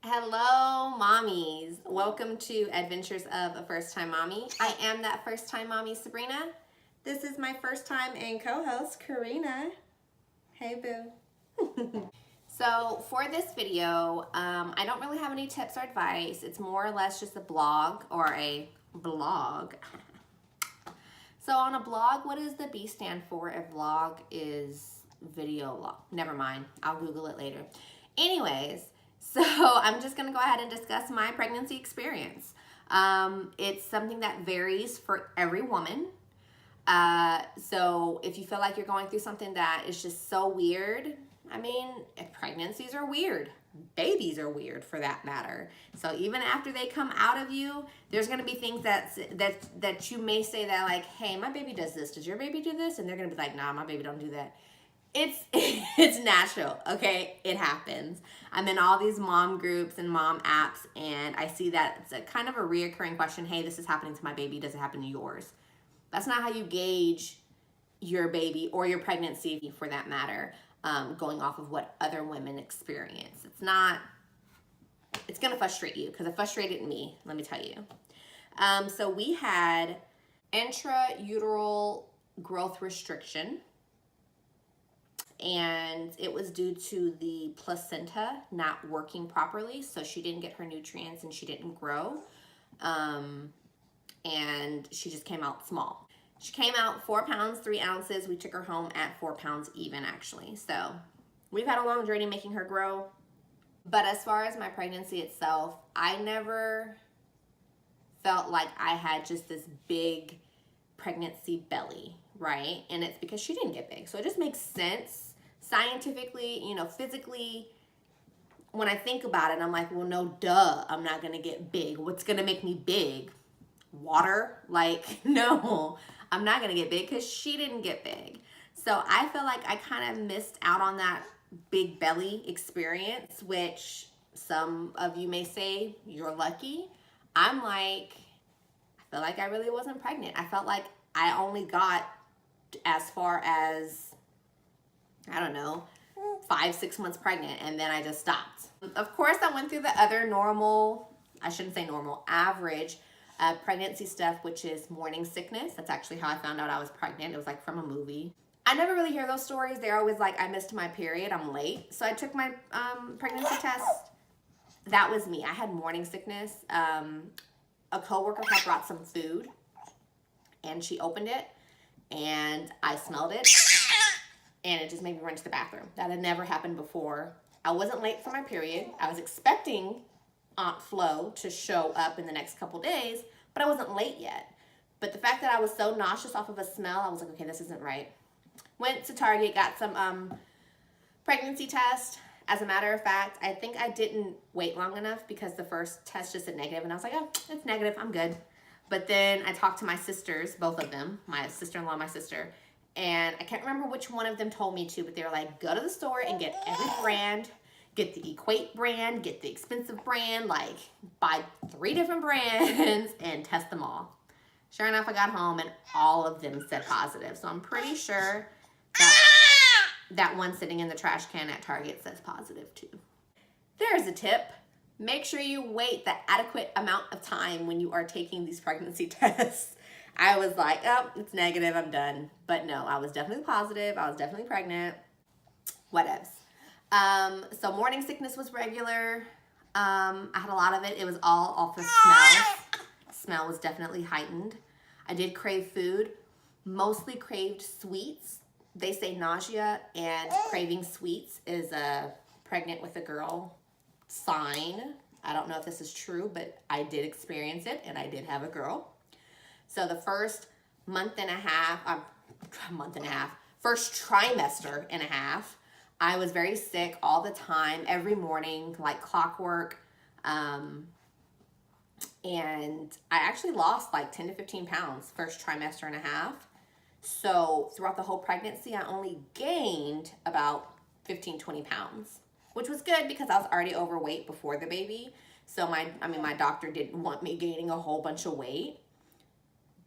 Hello, mommies. Welcome to Adventures of a First Time Mommy. I am that first time mommy, Sabrina. This is my first time and co-host, Karina. Hey, boo. So for this video, I don't really have any tips or advice. It's more or less just a blog or a vlog. So on a blog, what does the B stand for? A vlog is video log. Never mind. I'll Google it later. Anyways, so I'm just going to go ahead and discuss my pregnancy experience. It's something that varies for every woman. So if you feel like you're going through something that is just so weird, I mean, pregnancies are weird. Babies are weird for that matter. So even after they come out of you, there's going to be things that you may say that like, hey, my baby does this. Does your baby do this? And they're going to be like, nah, my baby don't do that. It's natural, okay? It happens. I'm in all these mom groups and mom apps, and I see that it's a kind of a reoccurring question. Hey, this is happening to my baby. Does it happen to yours? That's not how you gauge your baby or your pregnancy, for that matter, going off of what other women experience. It's going to frustrate you because it frustrated me, let me tell you. So we had intrauteral growth restriction. And it was due to the placenta not working properly, so she didn't get her nutrients and she didn't grow, and she just came out small. She came out 4 pounds 3 ounces. We took her home at 4 pounds even, actually. So we've had a long journey making her grow. But as far as my pregnancy itself, I never felt like I had just this big pregnancy belly, right? And it's because she didn't get big. So it just makes sense scientifically, physically. When I think about it, I'm like, well, no, duh, I'm not gonna get big. What's gonna make me big? Water? Like, no, I'm not gonna get big because she didn't get big. So I feel like I kind of missed out on that big belly experience, which some of you may say you're lucky. I'm like, I feel like I really wasn't pregnant. I felt like I only got as far as, I don't know, 5-6 months pregnant, and then I just stopped. Of course, I went through the other normal, I shouldn't say normal, average pregnancy stuff, which is morning sickness. That's actually how I found out I was pregnant. It was like from a movie. I never really hear those stories. They're always like, I missed my period, I'm late. So I took my pregnancy test. That was me. I had morning sickness. A coworker had brought some food, and she opened it, and I smelled it, and it just made me run to the bathroom. That had never happened before. I wasn't late for my period. I was expecting Aunt Flo to show up in the next couple days, but I wasn't late yet. But the fact that I was so nauseous off of a smell, I was like, okay, this isn't right. Went to Target, got some pregnancy test. As a matter of fact, I think I didn't wait long enough because the first test just said negative, and I was like, oh, it's negative, I'm good. But then I talked to my sisters, both of them, my sister-in-law, my sister, and I can't remember which one of them told me to, but they were like, go to the store and get every brand, get the Equate brand, get the expensive brand, like buy 3 different brands and test them all. Sure enough, I got home and all of them said positive. So I'm pretty sure that one sitting in the trash can at Target says positive too. There's a tip. Make sure you wait the adequate amount of time when you are taking these pregnancy tests. I was like, oh, it's negative, I'm done. But no, I was definitely positive. I was definitely pregnant. Whatevs. So morning sickness was regular. I had a lot of it. It was all off the smell. Smell was definitely heightened. I did crave food. Mostly craved sweets. They say nausea and craving sweets is a pregnant with a girl sign. I don't know if this is true, but I did experience it, and I did have a girl. So the first first trimester and a half, I was very sick all the time, every morning, like clockwork. And I actually lost like 10 to 15 pounds first trimester and a half. So throughout the whole pregnancy, I only gained about 15, 20 pounds, which was good because I was already overweight before the baby. So my doctor didn't want me gaining a whole bunch of weight.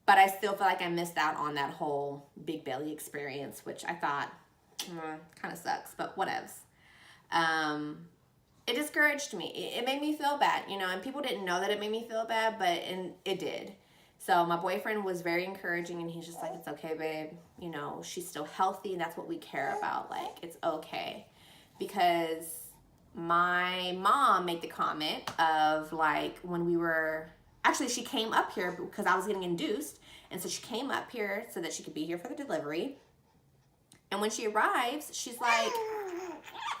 But I still feel like I missed out on that whole big belly experience, which I thought kind of sucks, but whatevs. it discouraged me. It made me feel bad, you know, and people didn't know that it made me feel bad, but it did. So my boyfriend was very encouraging, and he's just like, it's okay, babe. You know, she's still healthy, and that's what we care about. Like, it's okay. Because my mom made the comment of, like, when we were, actually, she came up here because I was getting induced. And so she came up here so that she could be here for the delivery. And when she arrives, she's like,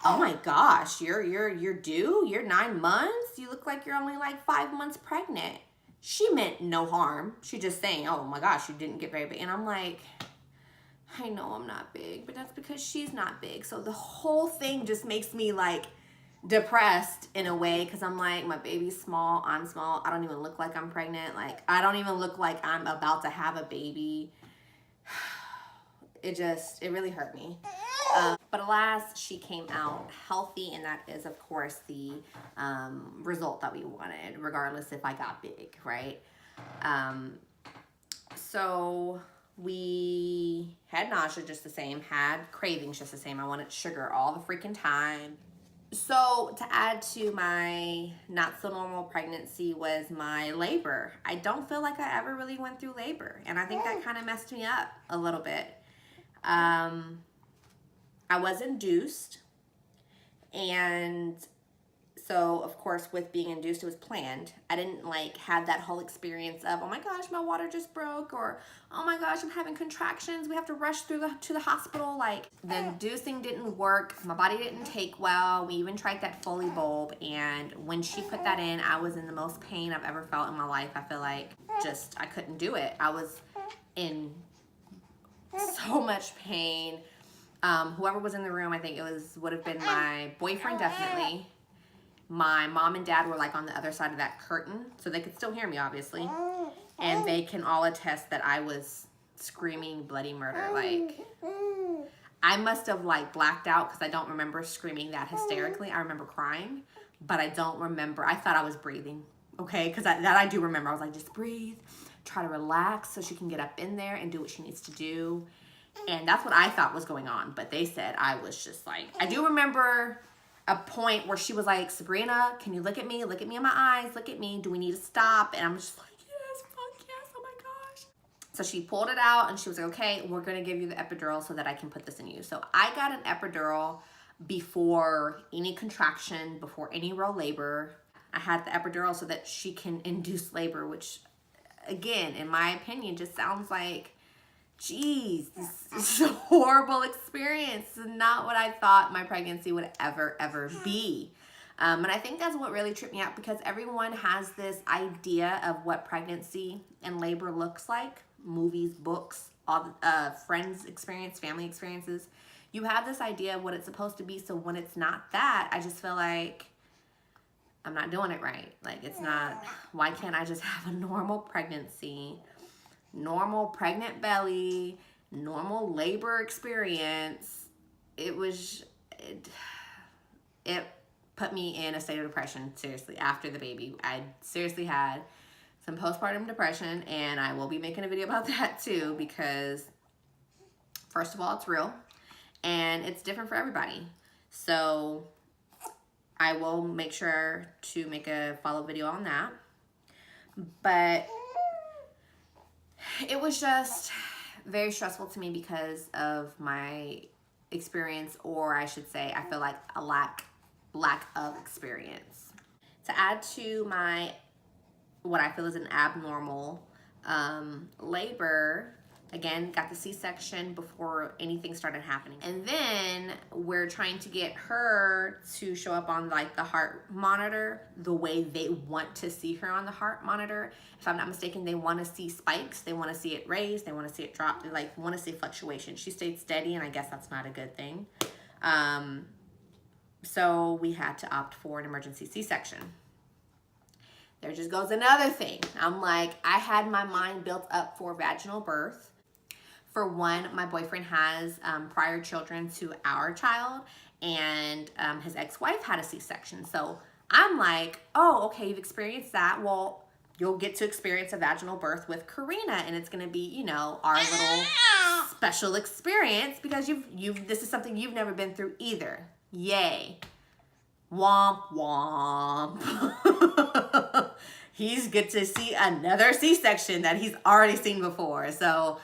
oh my gosh, you're due? You're 9 months? You look like you're only like 5 months pregnant. She meant no harm. She just saying, oh my gosh, you didn't get very big. And I'm like, I know I'm not big, but that's because she's not big. So the whole thing just makes me like depressed in a way, because I'm like, my baby's small, I'm small, I don't even look like I'm pregnant. Like, I don't even look like I'm about to have a baby. It really hurt me. But alas, she came out healthy, and that is, of course, the result that we wanted, regardless if I got big, right? So we had nausea just the same, had cravings just the same. I wanted sugar all the freaking time. So to add to my not so normal pregnancy was my labor. I don't feel like I ever really went through labor, and I think that kind of messed me up a little bit. I was induced, and so of course with being induced, it was planned. I didn't like have that whole experience of, oh my gosh, my water just broke, or oh my gosh, I'm having contractions, we have to rush to the hospital. Like, the inducing didn't work, my body didn't take well. We even tried that Foley bulb, and when she put that in, I was in the most pain I've ever felt in my life. I feel like I couldn't do it. I was in so much pain. Whoever was in the room, I think would have been my boyfriend, definitely. My mom and dad were like on the other side of that curtain, so they could still hear me, obviously. And they can all attest that I was screaming bloody murder. Like, I must have like blacked out, because I don't remember screaming that hysterically. I remember crying, but I don't remember. I thought I was breathing, okay? Because that I do remember. I was like, just breathe, try to relax so she can get up in there and do what she needs to do. And that's what I thought was going on. But they said I was just like, I do remember a point where she was like, Sabrina, can you look at me? Look at me in my eyes. Look at me. Do we need to stop? And I'm just like, yes, fuck yes. Oh my gosh. So she pulled it out, and she was like, okay, we're going to give you the epidural so that I can put this in you. So I got an epidural before any contraction, before any real labor. I had the epidural so that she can induce labor, which, again, in my opinion, just sounds like, geez, this is a horrible experience. This is not what I thought my pregnancy would ever be. And I think that's what really tripped me out, because everyone has this idea of what pregnancy and labor looks like. Movies, books, all friends' experience, family experiences. You have this idea of what it's supposed to be, so when it's not that, I just feel like I'm not doing it right. Like, it's not, why can't I just have a normal pregnancy, normal pregnant belly, normal labor experience? It put me in a state of depression, seriously, after the baby. I seriously had some postpartum depression, and I will be making a video about that too, because first of all, it's real, and it's different for everybody. So I will make sure to make a follow-up video on that. But it was just very stressful to me because of my experience, or I should say, I feel like a lack of experience. To add to my, what I feel is an abnormal labor, again, got the C-section before anything started happening. And then we're trying to get her to show up on like the heart monitor the way they want to see her on the heart monitor. If I'm not mistaken, they want to see spikes. They want to see it raised. They want to see it drop. They like want to see fluctuation. She stayed steady, and I guess that's not a good thing. So we had to opt for an emergency C-section. There just goes another thing. I'm like, I had my mind built up for vaginal birth. For one, my boyfriend has prior children to our child, and his ex-wife had a C-section. So I'm like, oh, okay, you've experienced that. Well, you'll get to experience a vaginal birth with Karina, and it's gonna be, you know, our little special experience, because this is something you've never been through either. Yay. Womp womp. He's good to see another C-section that he's already seen before. So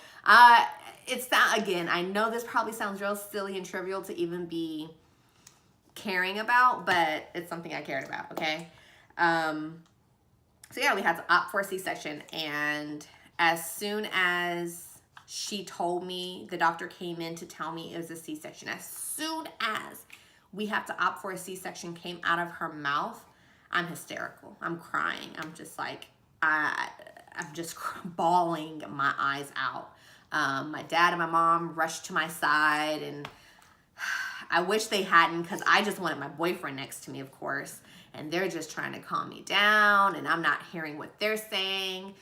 it's that, again, I know this probably sounds real silly and trivial to even be caring about, but it's something I cared about, okay? So yeah, we had to opt for a C-section, and as soon as she told me, the doctor came in to tell me it was a C-section, as soon as we have to opt for a C-section came out of her mouth, I'm hysterical. I'm crying. I'm just like, I'm just bawling my eyes out. My dad and my mom rushed to my side, and I wish they hadn't, because I just wanted my boyfriend next to me, of course, and they're just trying to calm me down, and I'm not hearing what they're saying.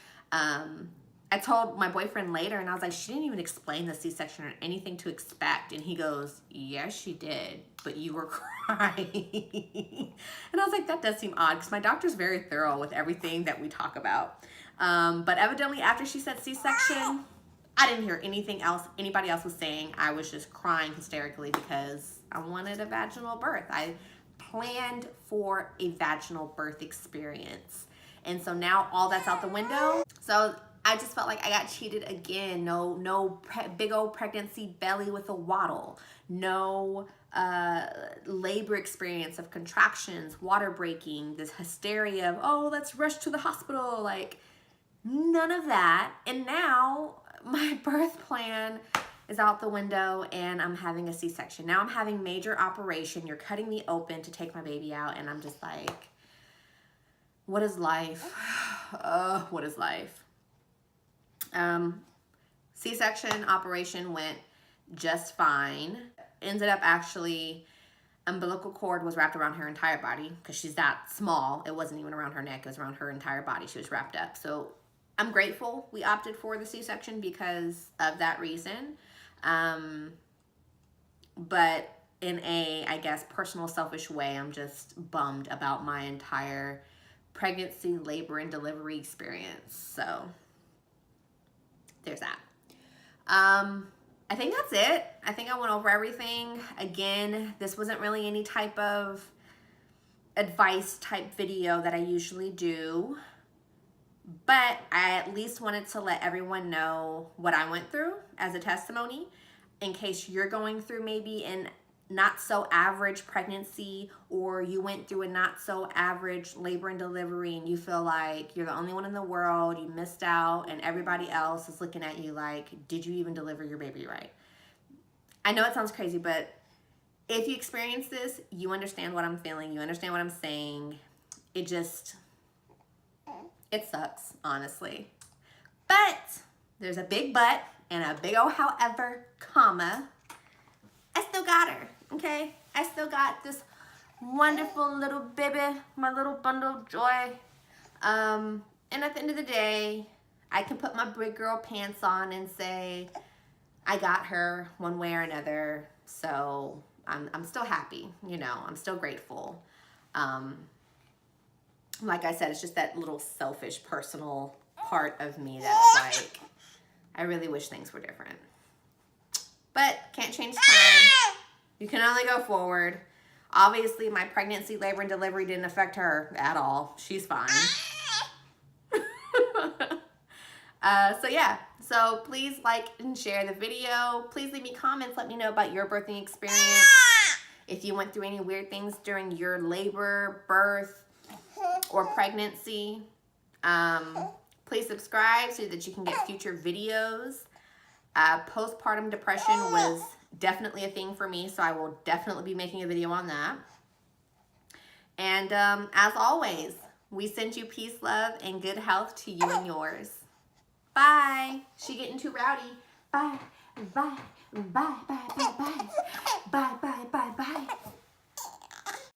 I told my boyfriend later, and I was like, she didn't even explain the C-section or anything to expect. And he goes, yes, she did, but you were crying. And I was like, that does seem odd, because my doctor's very thorough with everything that we talk about. But evidently after she said C-section, I didn't hear anything else anybody else was saying. I was just crying hysterically because I wanted a vaginal birth. I planned for a vaginal birth experience. And so now all that's out the window. So I just felt like I got cheated again. No big old pregnancy belly with a waddle. No labor experience of contractions, water breaking, this hysteria of, oh, let's rush to the hospital. Like, none of that. And now my birth plan is out the window, and I'm having a C-section. Now I'm having major operation. You're cutting me open to take my baby out, and I'm just like, what is life? What is life? C-section operation went just fine. Ended up actually, umbilical cord was wrapped around her entire body because she's that small. It wasn't even around her neck. It was around her entire body. She was wrapped up. So I'm grateful we opted for the C-section because of that reason. But in a, I guess, personal, selfish way, I'm just bummed about my entire pregnancy, labor, and delivery experience. So there's that. I think that's it. I think I went over everything. Again, this wasn't really any type of advice type video that I usually do, but I at least wanted to let everyone know what I went through as a testimony in case you're going through maybe an not so average pregnancy, or you went through a not so average labor and delivery and you feel like you're the only one in the world, you missed out, and everybody else is looking at you like, did you even deliver your baby right? I know it sounds crazy, but if you experience this, you understand what I'm feeling, you understand what I'm saying. It sucks, honestly. But there's a big but and a big old however, comma. I still got her, okay? I still got this wonderful little baby, my little bundle of joy. And at the end of the day, I can put my big girl pants on and say, I got her one way or another. So I'm still happy, you know, I'm still grateful. Like I said, it's just that little selfish, personal part of me that's like, I really wish things were different. But can't change time. You can only go forward. Obviously, my pregnancy, labor, and delivery didn't affect her at all. She's fine. So yeah. So please like and share the video. Please leave me comments. Let me know about your birthing experience. If you went through any weird things during your labor, birth, or pregnancy. Please subscribe so that you can get future videos. Postpartum depression was definitely a thing for me, so I will definitely be making a video on that. And as always, we send you peace, love, and good health to you and yours. Bye. She getting too rowdy. Bye. Bye. Bye. Bye. Bye. Bye. Bye. Bye. Bye. Bye.